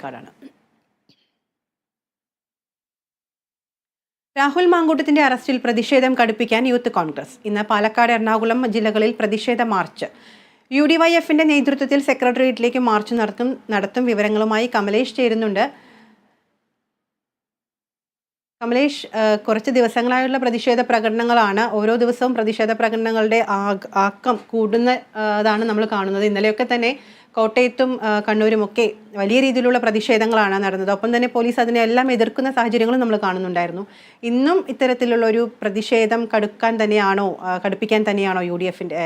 ാണ് രാഹുൽ മാങ്കൂട്ടത്തിന്റെ അറസ്റ്റിൽ പ്രതിഷേധം കടുപ്പിക്കാൻ യൂത്ത് കോൺഗ്രസ് ഇന്ന് പാലക്കാട്, എറണാകുളം ജില്ലകളിൽ പ്രതിഷേധ മാർച്ച്. UDYFന്റെ നേതൃത്വത്തിൽ സെക്രട്ടേറിയറ്റിലേക്ക് മാർച്ച് നടത്തും. വിവരങ്ങളുമായി കമലേഷ് ചേരുന്നുണ്ട്. കമലേഷ്, കുറച്ച് ദിവസങ്ങളായുള്ള പ്രതിഷേധ പ്രകടനങ്ങളാണ്. ഓരോ ദിവസവും പ്രതിഷേധ പ്രകടനങ്ങളുടെ ആക്കം കൂടുന്നതാണ് നമ്മൾ കാണുന്നത്. ഇന്നലെയൊക്കെ തന്നെ കോട്ടയത്തും കണ്ണൂരുമൊക്കെ വലിയ രീതിയിലുള്ള പ്രതിഷേധങ്ങളാണ് നടന്നത്. ഒപ്പം തന്നെ പോലീസ് അതിനെല്ലാം എതിർക്കുന്ന സാഹചര്യങ്ങളും നമ്മൾ കാണുന്നുണ്ടായിരുന്നു. ഇന്നും ഇത്തരത്തിലുള്ള ഒരു പ്രതിഷേധം കടുപ്പിക്കാൻ തന്നെയാണോ UDFന്റെ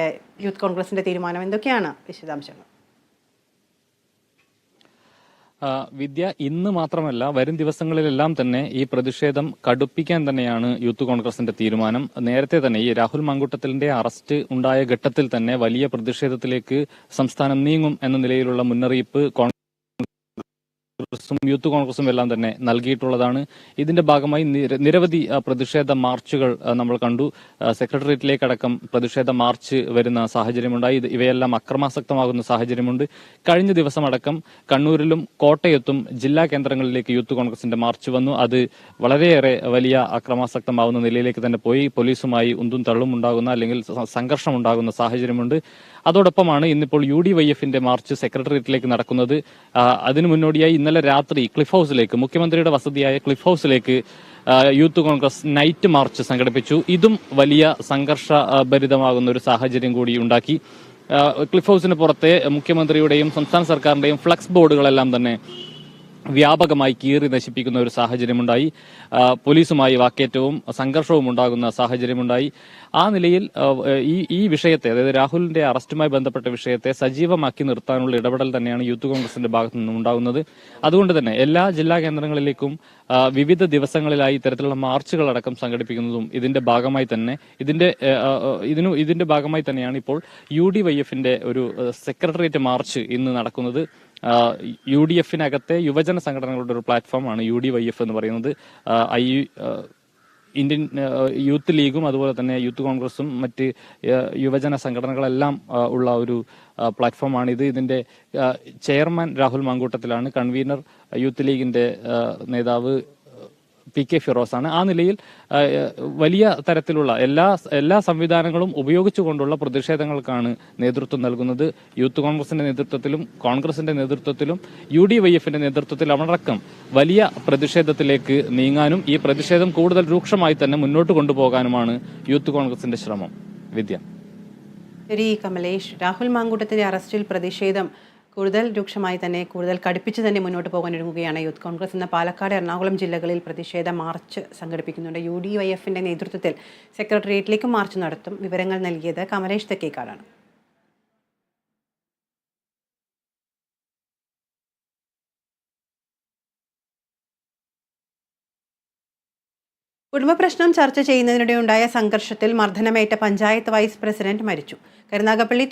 യൂത്ത് കോൺഗ്രസിന്റെ തീരുമാനം? എന്തൊക്കെയാണ് വിശദാംശങ്ങൾ? വിദ്യ, ഇന്ന് മാത്രമല്ല വരും ദിവസങ്ങളിലെല്ലാം തന്നെ ഈ പ്രതിഷേധം കടുപ്പിക്കാൻ തന്നെയാണ് യൂത്ത് കോൺഗ്രസിന്റെ തീരുമാനം. നേരത്തെ തന്നെ ഈ രാഹുൽ മാങ്കൂട്ടത്തിന്റെ അറസ്റ്റ് ഉണ്ടായ ഘട്ടത്തിൽ തന്നെ വലിയ പ്രതിഷേധത്തിലേക്ക് സംസ്ഥാനം നീങ്ങും എന്ന നിലയിലുള്ള മുന്നറിയിപ്പ് യൂത്ത് കോൺഗ്രസും എല്ലാം തന്നെ നൽകിയിട്ടുള്ളതാണ്. ഇതിന്റെ ഭാഗമായി നിരവധി പ്രതിഷേധ മാർച്ചുകൾ നമ്മൾ കണ്ടു. സെക്രട്ടേറിയറ്റിലേക്കടക്കം പ്രതിഷേധ മാർച്ച് വരുന്ന സാഹചര്യമുണ്ടായി. ഇവയെല്ലാം അക്രമാസക്തമാകുന്ന സാഹചര്യമുണ്ട്. കഴിഞ്ഞ ദിവസമടക്കം കണ്ണൂരിലും കോട്ടയത്തും ജില്ലാ കേന്ദ്രങ്ങളിലേക്ക് യൂത്ത് കോൺഗ്രസിന്റെ മാർച്ച് വന്നു. അത് വളരെയേറെ വലിയ അക്രമാസക്തമാവുന്ന നിലയിലേക്ക് തന്നെ പോയി. പോലീസുമായി ഉന്തും തള്ളും ഉണ്ടാകുന്ന അല്ലെങ്കിൽ സംഘർഷം ഉണ്ടാകുന്ന സാഹചര്യമുണ്ട്. അതോടൊപ്പമാണ് ഇന്നിപ്പോൾ UDYFന്റെ മാർച്ച് സെക്രട്ടേറിയറ്റിലേക്ക് നടക്കുന്നത്. അതിനു മുന്നോടിയായി ഇന്നലെ രാത്രി ക്ലിഫ് ഹൌസിലേക്ക്, മുഖ്യമന്ത്രിയുടെ വസതിയായ ക്ലിഫ് ഹൌസിലേക്ക് യൂത്ത് കോൺഗ്രസ് നൈറ്റ് മാർച്ച് സംഘടിപ്പിച്ചു. ഇതും വലിയ സംഘർഷഭരിതമാകുന്ന ഒരു സാഹചര്യം കൂടി ഉണ്ടാക്കി. ക്ലിഫ് ഹൌസിന് പുറത്തെ മുഖ്യമന്ത്രിയുടെയും സംസ്ഥാന സർക്കാരിന്റെയും ഫ്ലക്സ് ബോർഡുകളെല്ലാം തന്നെ വ്യാപകമായി കീറി നശിപ്പിക്കുന്ന ഒരു സാഹചര്യമുണ്ടായി. പോലീസുമായി വാക്കേറ്റവും സംഘർഷവും ഉണ്ടാകുന്ന സാഹചര്യമുണ്ടായി. ആ നിലയിൽ ഈ വിഷയത്തെ, അതായത് രാഹുലിന്റെ അറസ്റ്റുമായി ബന്ധപ്പെട്ട വിഷയത്തെ സജീവമാക്കി നിർത്താനുള്ള ഇടപെടൽ തന്നെയാണ് യൂത്ത് കോൺഗ്രസിന്റെ ഭാഗത്തു നിന്നും ഉണ്ടാകുന്നത്. അതുകൊണ്ട് തന്നെ എല്ലാ ജില്ലാ കേന്ദ്രങ്ങളിലേക്കും വിവിധ ദിവസങ്ങളിലായി ഇത്തരത്തിലുള്ള മാർച്ചുകളടക്കം സംഘടിപ്പിക്കുന്നതും ഇതിന്റെ ഭാഗമായി തന്നെയാണ് ഇപ്പോൾ UDYFന്റെ ഒരു സെക്രട്ടേറിയറ്റ് മാർച്ച് ഇന്ന് നടക്കുന്നത്. UDFനകത്തെ യുവജന സംഘടനകളുടെ ഒരു പ്ലാറ്റ്ഫോമാണ് UDYF എന്ന് പറയുന്നത്. ഇന്ത്യൻ യൂത്ത് ലീഗും അതുപോലെ തന്നെ യൂത്ത് കോൺഗ്രസും മറ്റ് യുവജന സംഘടനകളെല്ലാം ഉള്ള ഒരു പ്ലാറ്റ്ഫോമാണിത്. ഇതിന്റെ ചെയർമാൻ രാഹുൽ മാങ്കൂട്ടത്തിലാണ്. കൺവീനർ യൂത്ത് ലീഗിന്റെ നേതാവ് PK ഫിറോസാണ്. ആ നിലയിൽ വലിയ തരത്തിലുള്ള എല്ലാ സംവിധാനങ്ങളും ഉപയോഗിച്ചുകൊണ്ടുള്ള പ്രതിഷേധങ്ങൾക്കാണ് നേതൃത്വം നൽകുന്നത്. യൂത്ത് കോൺഗ്രസിന്റെ നേതൃത്വത്തിലും കോൺഗ്രസിന്റെ നേതൃത്വത്തിലും UDYFന്റെ നേതൃത്വത്തിലും അടക്കം വലിയ പ്രതിഷേധത്തിലേക്ക് നീങ്ങാനും ഈ പ്രതിഷേധം കൂടുതൽ രൂക്ഷമായി തന്നെ മുന്നോട്ട് കൊണ്ടുപോകാനുമാണ് യൂത്ത് കോൺഗ്രസിന്റെ ശ്രമം. വിദ്യ. ശരി കമലേഷ്, രാഹുൽ മാങ്കൂട്ടത്തിന്റെ അറസ്റ്റിൽ പ്രതിഷേധം കൂടുതൽ രൂക്ഷമായി തന്നെ, കൂടുതൽ കടുപ്പിച്ച് തന്നെ മുന്നോട്ട് പോകാനൊരുങ്ങുകയാണ് യൂത്ത് കോൺഗ്രസ്. ഇന്ന് പാലക്കാട്, എറണാകുളം ജില്ലകളിൽ പ്രതിഷേധ മാർച്ച് സംഘടിപ്പിക്കുന്നുണ്ട്. UDYFന്റെ നേതൃത്വത്തിൽ സെക്രട്ടേറിയറ്റിലേക്ക് മാർച്ച് നടത്തും. വിവരങ്ങൾ നൽകിയത് കമലേഷ് തെക്കേക്കാടാണ്. കുടുംബപ്രശ്നം ചർച്ച ചെയ്യുന്നതിനിടെ ഉണ്ടായ സംഘർഷത്തിൽ മർദ്ദനമേറ്റ പഞ്ചായത്ത് വൈസ് പ്രസിഡന്റ് മരിച്ചു. കരുനാഗപ്പള്ളി